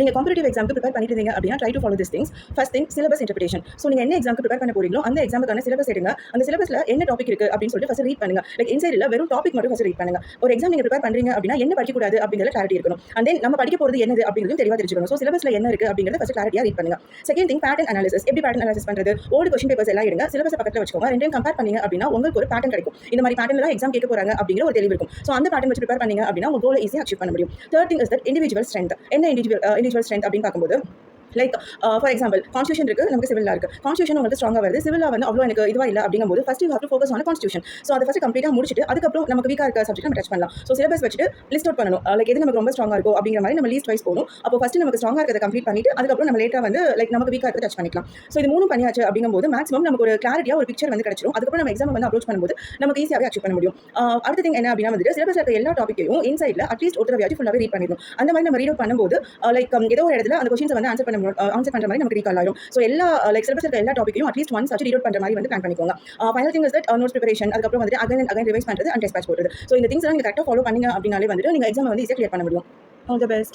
நீங்கள் காம்படிட்டிவ் எக்ஸாமுக்கு ப்ரிப்பேர் பண்ணிட்டு இருந்தீங்க அப்படின்னா try to follow this things. First thing syllabus interpretation. So நீங்கள் என்ன எக்ஸாமுக்கு ப்ரிப்பேர் பண்ண போறீங்களோ அந்த எக்ஸாமுக்கான சிலபஸ் எடுங்க. அந்த சிலபஸ்ல என்ன டாபிக் இருக்கு அப்படின்னு சொல்லிட்டு ஃபர்ஸ்ட் ரீட் பண்ணுங்க. லைக் இன்சைடில் வெறும் டாபிக் மட்டும் ஃபர்ஸ்ட் ரீட் பண்ணுங்க. ஒரு எக்ஸாம் நீங்கள் ப்ரிப்பேர் பண்றீங்க அப்படின்னா என்ன படிக்கக்கூடாது அப்படிங்கிற கிளாரிட்டி இருக்கணும். அண்ட் தென் நம்ம படிக்க போகிறது என்னது அப்படிங்கிறது தெளிவாக தெரிஞ்சுக்கணும். ஸோ சிலபஸ்ல என்ன இருக்கு அப்படிங்கிறத ஃபர்ஸ்ட் கிளாரிட்டியாக ரீட் பண்ணுங்க. Second thing pattern analysis. எப்படி பேட்டர்ன் அனாலிசிஸ் பண்ணுறது? ஓல்டு கொஸ்டின் பேப்பர்ஸ் எல்லாம் எடுங்க, சிலபஸ் பக்கத்தில் வச்சுக்கோங்க. ரெண்டையும் கம்பேர் பண்ணீங்க அப்படின்னா உங்களுக்கு ஒரு பேட்டர்ன் கிடைக்கும். இந்த மாதிரி பேட்டர்ல தான் எக்ஸாம் கேட்க போறாங்க அப்படிங்கிற ஒரு தெளிவு இருக்கும். ஸோ அந்த பேட்டர்ன் வச்சு ப்ரிப்பேர் பண்ணீங்க அப்படின்னா உங்க கோலை ஈஸியாக அச்சீவ் பண்ண முடியும். Third thing is that individual strength. என்ன இண்டிவிஜுவல் ஸ்ட்ரென்த் அப்படின்னு பார்க்கும்போது லைக் ஃபார் எக்ஸாம்பிள் கான்ஸ்டியூஷன் இருக்கு, நமக்கு சிவிலா இருக்கு. கான்ஸ்டியூஷன் உங்களுக்கு ஸ்ட்ராங்காக வருது, சிவிலா வந்து அவ்வளோ எனக்கு இதுவா இல்லை அப்படிங்கும்போது first you have to focus on constitution. So அதை ஃபர்ஸ்ட் கம்ப்ளீட்டாக முடிச்சுட்டு அதுக்கப்புறம் நமக்கு வீக்காக இருக்க சப்ஜெக்ட் நம்ம டச் பண்ணலாம். ஸோ சிலபஸ் வச்சுட்டு லிஸ்ட் அவுட் பண்ணணும். லைக் எது நமக்கு ரொம்ப ஸ்ட்ராங்காக இருக்கும் அப்படிங்கிற மாதிரி நம்ம லீஸ்ட் வைஸ் போகணும். அப்போ ஃபர்ஸ்ட் நமக்கு ஸ்ட்ராங்காக இருக்கிறத கம்ப்ளீட் பண்ணிட்டு அதுக்கப்புறம் நம்ம லேட்டாக வந்து லைக் நமக்கு வீக்காக இருக்க டச் பண்ணிக்கலாம். ஸோ இது மூணும் பண்ணியாச்சு அப்படிங்கும்போது மேக்ஸிமம் நமக்கு ஒரு கிளாரிட்டியாக ஒரு பிக்சர் வந்து கிடைச்சிடும். அதுக்கப்புறம் நம்ம எக்ஸாம் வந்து அப்ரோச் பண்ணும்போது நமக்கு ஈஸியாகவே அச்சீவ் பண்ண முடியும். அடுத்த திங் என்ன அப்படின்னா வந்து சிலபஸ் இருக்க எல்லா டாப்பிக்கையும் இன்சைட்ல அட்லீஸ்ட் ஒரு தடவை ஃபுல்லாகவே ரீட் பண்ணிடணும். அந்த மாதிரி நம்ம ரீட் அவுட் பண்ணும்போது லைக் ஏதோ ஒரு இடத்துல அந்த கொஸ்டின்ஸ் வந்து ஆன்சர் பண்ணுற மாதிரி நமக்கு ரீகால் ஆயிடும். ஸோ எல்லா லைக் சிலபஸ் இருக்க எல்லா டாப்பிக்கையும் அட்லீஸ்ட் ஒன்ஸ் ரீட் அவுட் பண்ணுற மாதிரி வந்து பிளான் பண்ணிக்கோங்க. Final thing is that notes preparation. அதுக்கப்புறம் வந்து அகைன் ரிவைஸ் பண்ணுறது அண்ட் டெஸ்ட் பேட்ச் போடுறது. ஸோ இந்த திங்ஸ் எல்லாம் நீங்கள் கரெக்டாக ஃபாலோ பண்ணீங்க அப்படின்னாலே வந்துட்டு நீங்கள் எக்ஸாம் வந்து ஈஸியாக கிளியர் பண்ண முடியும். All the best.